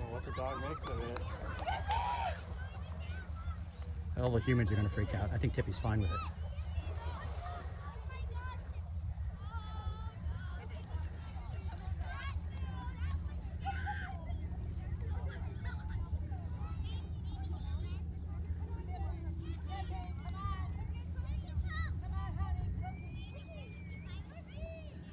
What the dog makes of it. All the humans are going to freak out. I think Tippy's fine with it.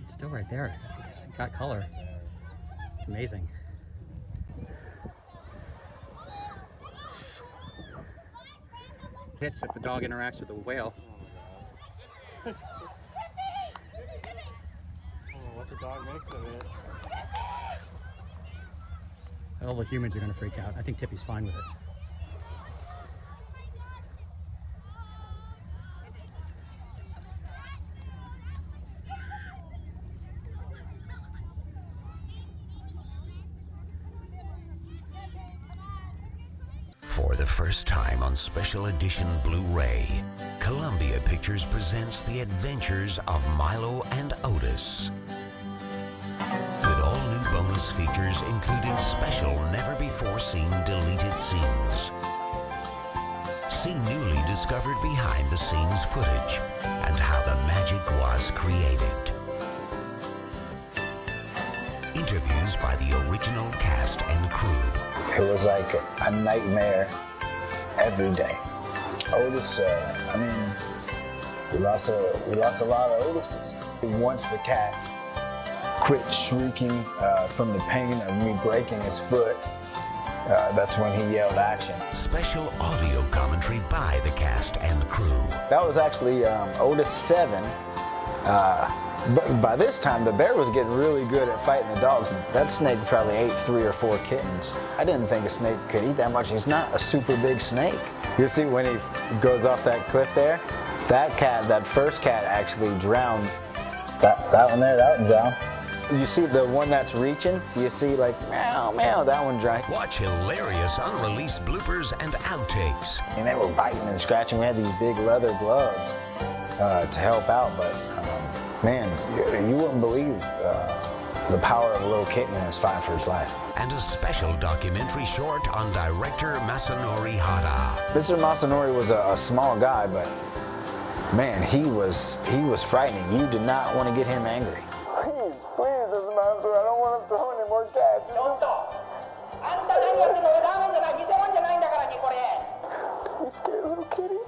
It's still right there. It's got color. Amazing. Hits if the dog interacts with the whale. What the dog makes of it. All the humans are going to freak out. I think Tippy's fine with it. For the first time on Special Edition Blu-ray, Columbia Pictures presents the adventures of Milo and Otis. With all new bonus features including special never-before-seen deleted scenes. See newly discovered behind-the-scenes footage and how the magic was created. Interviews by the original cast and crew. It was like a nightmare every day. Otis, we lost a lot of Otises. Once the cat quit shrieking from the pain of me breaking his foot, that's when he yelled action. Special audio commentary by the cast and crew. That was actually Otis 7. But by this time, the bear was getting really good at fighting the dogs. That snake probably ate 3 or 4 kittens. I didn't think a snake could eat that much. He's not a super big snake. You see when he goes off that cliff there? That first cat actually drowned. That one there, that one drowned. You see the one that's reaching? You see like, meow, meow, that one drowned. Watch hilarious unreleased bloopers and outtakes. And they were biting and scratching. We had these big leather gloves to help out, but man, you wouldn't believe the power of a little kitten in his fight for his life. And a special documentary short on director Masanori Hara. Mr. Masanori was a small guy, but man, he was frightening. You did not want to get him angry. Please, Mr. Masanori, I don't want to throw any more cats. Don't be scared, little kitty.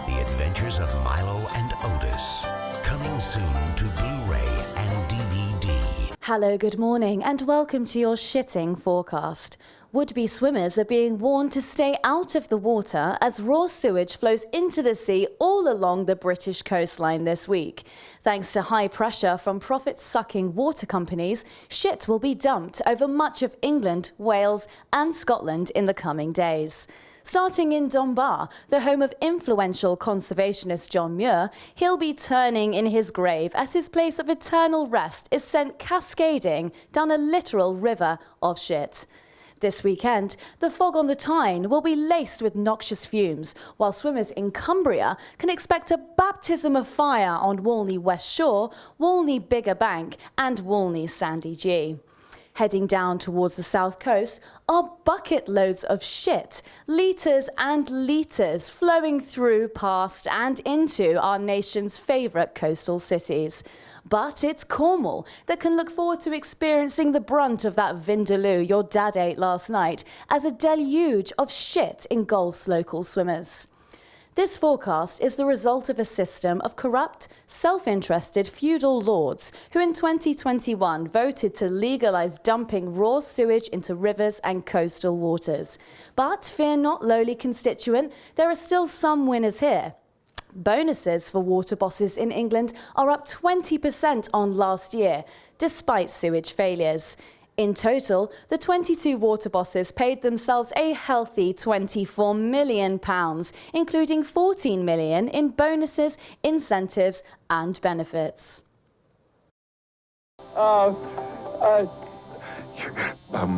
The Adventures of Milo and Otis, coming soon to Blu-ray and DVD. Hello, good morning, and welcome to your shitting forecast. Would-be swimmers are being warned to stay out of the water as raw sewage flows into the sea all along the British coastline this week. Thanks to high pressure from profit-sucking water companies, shit will be dumped over much of England, Wales and Scotland in the coming days. Starting in Dunbar, the home of influential conservationist John Muir, he'll be turning in his grave as his place of eternal rest is sent cascading down a literal river of shit. This weekend, the fog on the Tyne will be laced with noxious fumes, while swimmers in Cumbria can expect a baptism of fire on Walney West Shore, Walney Bigger Bank and Walney Sandy G. Heading down towards the south coast are bucket loads of shit, litres and litres flowing through, past and into our nation's favourite coastal cities. But it's Cornwall that can look forward to experiencing the brunt of that vindaloo your dad ate last night as a deluge of shit engulfs local swimmers. This forecast is the result of a system of corrupt, self-interested feudal lords who in 2021 voted to legalise dumping raw sewage into rivers and coastal waters. But fear not, lowly constituent, there are still some winners here. Bonuses for water bosses in England are up 20% on last year, despite sewage failures. In total, the 22 water bosses paid themselves a healthy £24 million, including £14 million in bonuses, incentives and benefits. Oh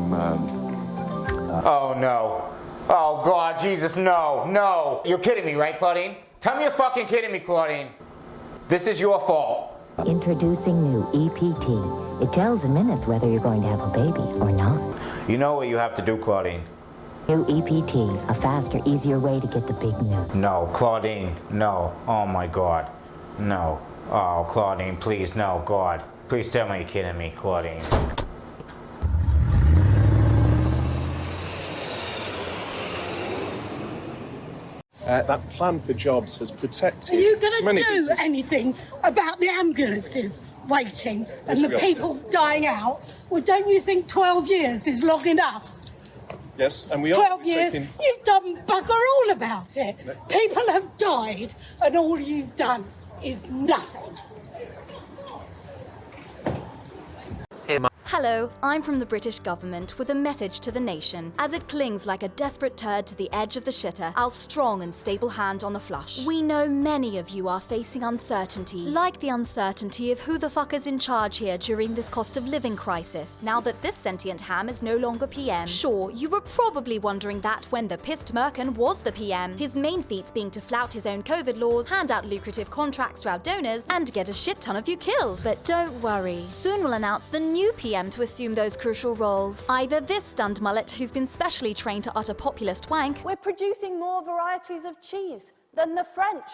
no. Oh God, Jesus, no, no. You're kidding me, right, Claudine? Tell me you're fucking kidding me, Claudine. This is your fault. Introducing new EPT. It tells in minutes whether you're going to have a baby or not. You know what you have to do, Claudine. New EPT, a faster, easier way to get the big news. No, Claudine, no. Oh my God, no. Oh, Claudine, please, no, God. Please tell me you're kidding me, Claudine. That plan for jobs has protected. Are you going to many do businesses. anything about the ambulances waiting and the we are. people dying out? Well, don't you think 12 years is long enough? Yes, and we are 12 years, taking. you've done bugger all about it. People have died and all you've done is nothing. Hello, I'm from the British government with a message to the nation. As it clings like a desperate turd to the edge of the shitter, our strong and stable hand on the flush. We know many of you are facing uncertainty, like the uncertainty of who the fuck is in charge here during this cost of living crisis. Now that this sentient ham is no longer PM. Sure, you were probably wondering that when the pissed Merkin was the PM. His main feats being to flout his own COVID laws, hand out lucrative contracts to our donors, and get a shit ton of you killed. But don't worry, soon we'll announce the new PM to assume those crucial roles. Either this stunned mullet who's been specially trained to utter populist wank, We're producing more varieties of cheese than the French.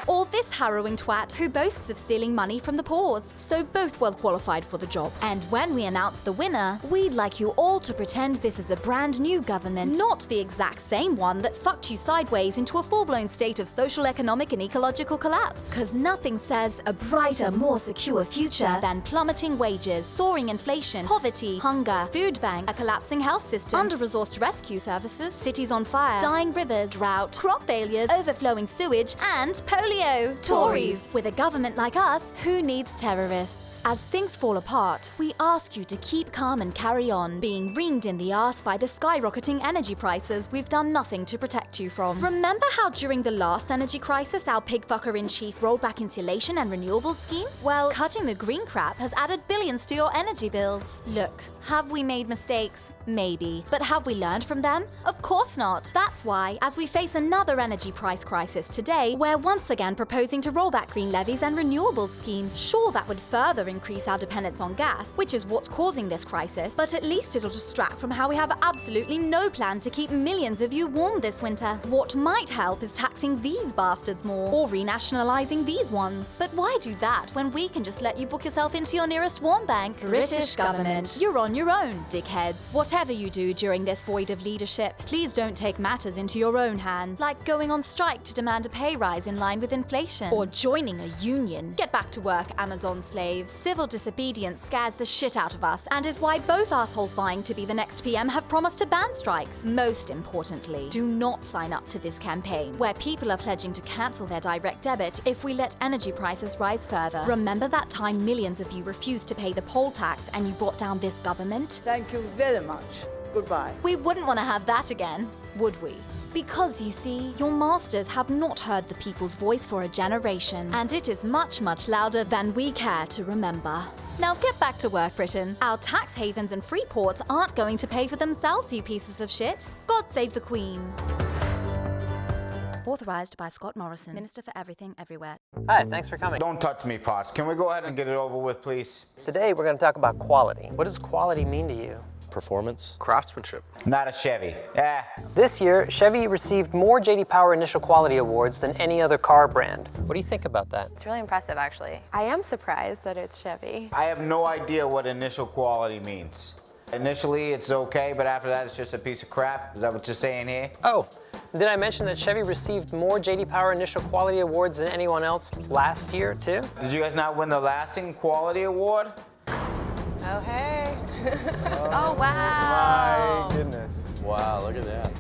or this harrowing twat who boasts of stealing money from the poor. So both well qualified for the job. And when we announce the winner, we'd like you all to pretend this is a brand new government, not the exact same one that's fucked you sideways into a full-blown state of social, economic and ecological collapse. Cause nothing says a brighter, more secure future than plummeting wages, soaring inflation, poverty, hunger, food banks, a collapsing health system, under-resourced rescue services, cities on fire, dying rivers, drought, crop failures, overflowing sewage, and polio. Tories. With a government like us, who needs terrorists? As things fall apart, we ask you to keep calm and carry on. Being reamed in the arse by the skyrocketing energy prices we've done nothing to protect you from. Remember how during the last energy crisis our pigfucker-in-chief rolled back insulation and renewable schemes? Well, cutting the green crap has added billions to your energy bills. Look, have we made mistakes? Maybe. But have we learned from them? Of course not. That's why, as we face another energy price crisis today, we're once again proposing to roll back green levies and renewable schemes. Sure, that would further increase our dependence on gas, which is what's causing this crisis, but at least it'll distract from how we have absolutely no plan to keep millions of you warm this winter. What might help is taxing these bastards more, or renationalizing these ones. But why do that when we can just let you book yourself into your nearest warm bank? British government. You're on your own, dickheads. Whatever you do during this void of leadership, please don't take matters into your own hands. Like going on strike to demand a pay rise in line with inflation. Or joining a union. Get back to work, Amazon slaves. Civil disobedience scares the shit out of us and is why both assholes vying to be the next PM have promised to ban strikes. Most importantly, do not sign up to this campaign, where people are pledging to cancel their direct debit if we let energy prices rise further. Remember that time millions of you refused to pay the poll tax and you brought down this government? Thank you very much. Goodbye. We wouldn't want to have that again, would we? Because, you see, your masters have not heard the people's voice for a generation, and it is much, much louder than we care to remember. Now get back to work, Britain. Our tax havens and free ports aren't going to pay for themselves, you pieces of shit. God save the Queen. Authorised by Scott Morrison, Minister for Everything, Everywhere. Hi, thanks for coming. Don't touch me, Potts. Can we go ahead and get it over with, please? Today we're going to talk about quality. What does quality mean to you? Performance, craftsmanship. Not a Chevy. This year, Chevy received more J.D. Power Initial Quality Awards than any other car brand. What do you think about that? It's really impressive, actually. I am surprised that it's Chevy. I have no idea what initial quality means. Initially, it's okay, but after that, it's just a piece of crap. Is that what you're saying here? Oh, did I mention that Chevy received more J.D. Power Initial Quality Awards than anyone else last year, too? Did you guys not win the Lasting Quality Award? Oh, hey. Oh, wow. My goodness. Wow, look at that.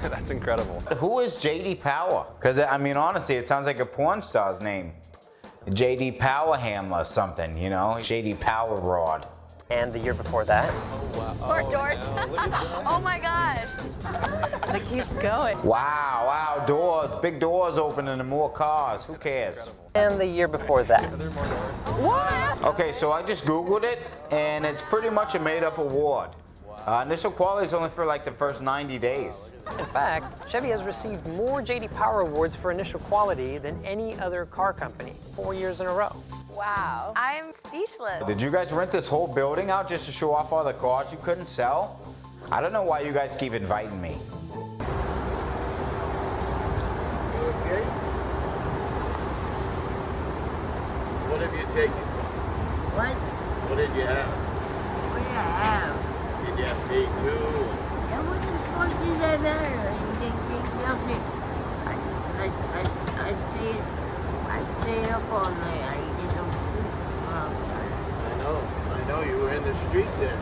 That's incredible. Who is J.D. Power? Because, I mean, honestly, it sounds like a porn star's name. J.D. Power Hamler something, you know? J.D. Power Rod. And the year before that? Poor George. Oh my gosh. It keeps going. Wow, doors, big doors opening and more cars. Who cares? And the year before that? What? Okay, so I just Googled it, and it's pretty much a made-up award. Initial quality is only for like the first 90 days. In fact, Chevy has received more J.D. Power awards for initial quality than any other car company, 4 years in a row. Wow. I'm speechless. Did you guys rent this whole building out just to show off all the cars you couldn't sell? I don't know why you guys keep inviting me. Okay. What have you taken? What? What did you have? What did I have? Did you have K2? Yeah, what the fuck does that matter? I didn't take nothing. I stayed up all night. I did no sleep for I know. You were in the street there.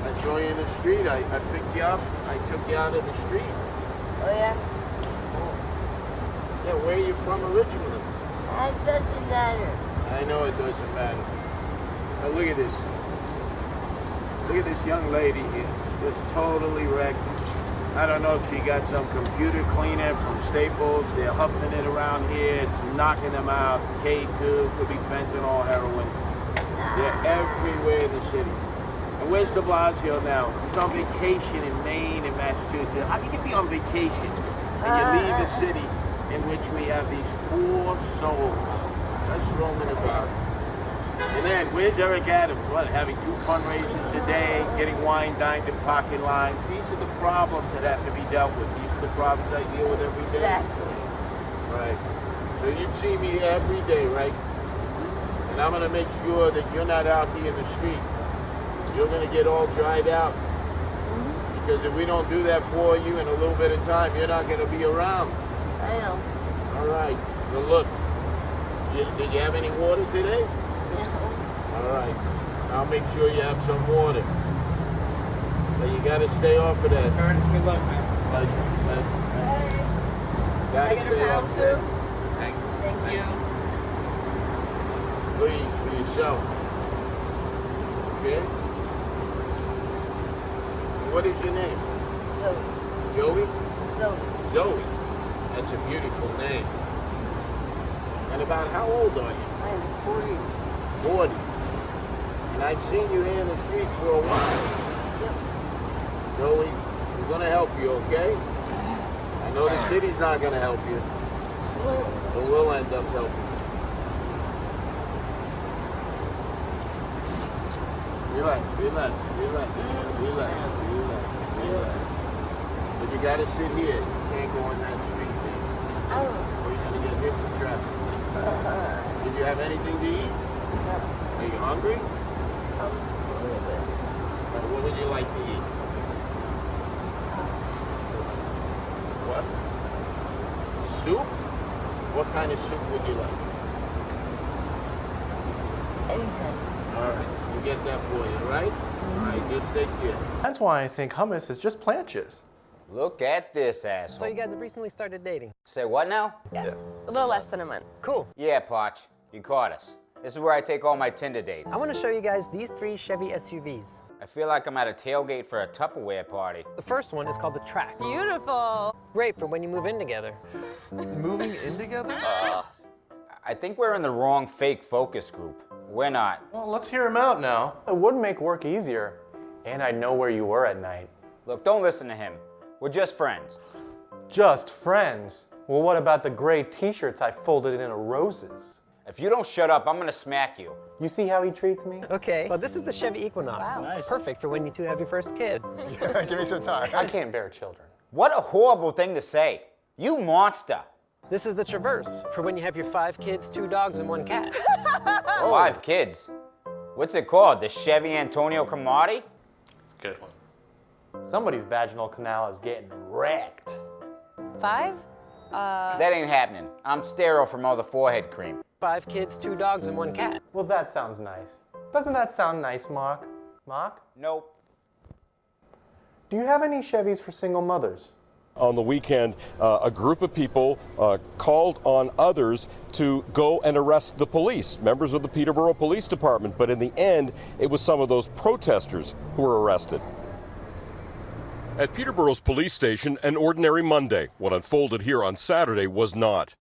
I saw you in the street. I picked you up. I took you out of the street. Oh, yeah? Yeah, where are you from originally? That doesn't matter. I know it doesn't matter. Now look at this. Look at this young lady here. Just totally wrecked. I don't know if she got some computer cleaner from Staples. They're huffing it around here. It's knocking them out. K2, could be fentanyl, heroin. They're everywhere in the city. And where's de Blasio now? He's on vacation in Maine and Massachusetts. How can you be on vacation and you leave a city in which we have these poor souls just roaming about? And then, where's Eric Adams? What, having 2 fundraisers a day, getting wine dined in parking line? These are the problems that have to be dealt with. These are the problems I deal with every day. Exactly. Right. So you see me every day, right? And I'm going to make sure that you're not out here in the street. You're going to get all dried out. Because if we don't do that for you in a little bit of time, you're not going to be around. I know. All right. So look, did you have any water today? All right. I'll make sure you have some water. But you got to stay off of that. Curtis, good luck, man. Got to stay off of that. Thank you. Please, for yourself. Okay? What is your name? Zoe. Joey? Zoe. Zoe. That's a beautiful name. And about how old are you? I'm 40. 40. And I've seen you here in the streets for a while. Yep. Zoe, we're going to help you, okay? I know the city's not going to help you, but we'll end up helping you. Relax. But you got to sit here. You can't go on that street there. Or you're going to get hit with traffic. Did you have anything to eat? No. Are you hungry? A little bit. What would you like to eat? What? Soup? What kind of soup would you like? Anything. All right, we'll get that for you, all right? All right, just take care. That's why I think hummus is just planches. Look at this asshole. So you guys have recently started dating? Say what now? Yes. A little less than a month. Cool. Yeah, Potch, you caught us. This is where I take all my Tinder dates. I want to show you guys these 3 Chevy SUVs. I feel like I'm at a tailgate for a Tupperware party. The first one is called the Trax. Beautiful. Great for when you move in together. Moving in together? I think we're in the wrong fake focus group. We're not. Well, let's hear him out now. It would make work easier, and I'd know where you were at night. Look, don't listen to him. We're just friends. Just friends? Well, what about the gray t-shirts I folded into roses? If you don't shut up, I'm gonna smack you. You see how he treats me? Okay, well this is the Chevy Equinox. Wow. Nice. Perfect for when you 2 have your first kid. Give me some time. I can't bear children. What a horrible thing to say. You monster. This is the Traverse for when you have your 5 kids, 2 dogs, and 1 cat. 5 kids. What's it called? The Chevy Antonio Cromartie? It's a good one. Somebody's vaginal canal is getting wrecked. 5? That ain't happening. I'm sterile from all the forehead cream. 5 kids, 2 dogs, and 1 cat. Well, that sounds nice. Doesn't that sound nice, Mark? Mark? Nope. Do you have any Chevys for single mothers? On the weekend, a group of people called on others to go and arrest the police, members of the Peterborough Police Department, but in the end, it was some of those protesters who were arrested. At Peterborough's police station, an ordinary Monday. What unfolded here on Saturday was not.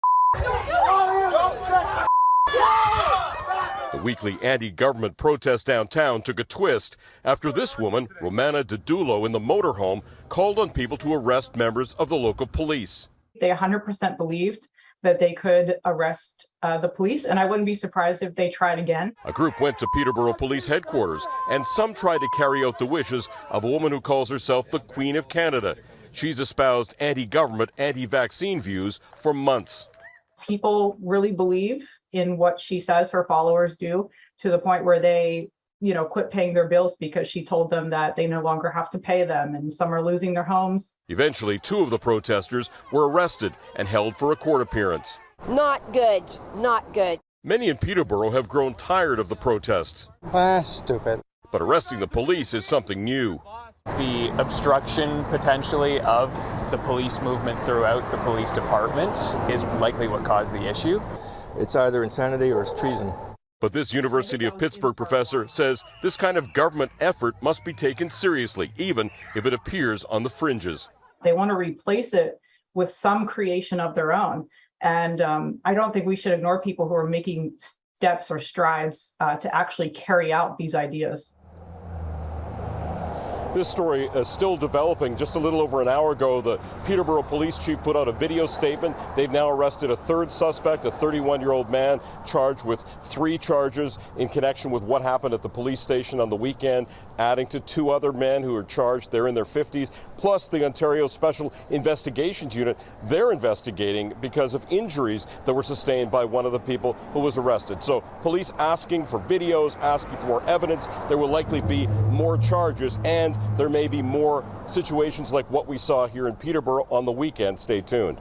The weekly anti-government protest downtown took a twist after this woman, Romana Didulo, in the motorhome, called on people to arrest members of the local police. They 100% believed that they could arrest the police, and I wouldn't be surprised if they tried again. A group went to Peterborough Police headquarters, and some tried to carry out the wishes of a woman who calls herself the Queen of Canada. She's espoused anti-government, anti-vaccine views for months. People really believe in what she says her followers do, to the point where they, quit paying their bills because she told them that they no longer have to pay them, and some are losing their homes. Eventually, 2 of the protesters were arrested and held for a court appearance. Not good, not good. Many in Peterborough have grown tired of the protests. Stupid. But arresting the police is something new. The obstruction potentially of the police movement throughout the police department is likely what caused the issue. It's either insanity or it's treason. But this University of Pittsburgh professor says this kind of government effort must be taken seriously, even if it appears on the fringes. They want to replace it with some creation of their own. And I don't think we should ignore people who are making steps or strides to actually carry out these ideas. This story is still developing. Just a little over an hour ago, the Peterborough police chief put out a video statement. They've now arrested a third suspect, a 31-year-old man charged with 3 charges in connection with what happened at the police station on the weekend, adding to 2 other men who are charged. They're in their 50s, plus the Ontario Special Investigations Unit. They're investigating because of injuries that were sustained by one of the people who was arrested. So police asking for videos, asking for more evidence. There will likely be more charges, and there may be more situations like what we saw here in Peterborough on the weekend. Stay tuned.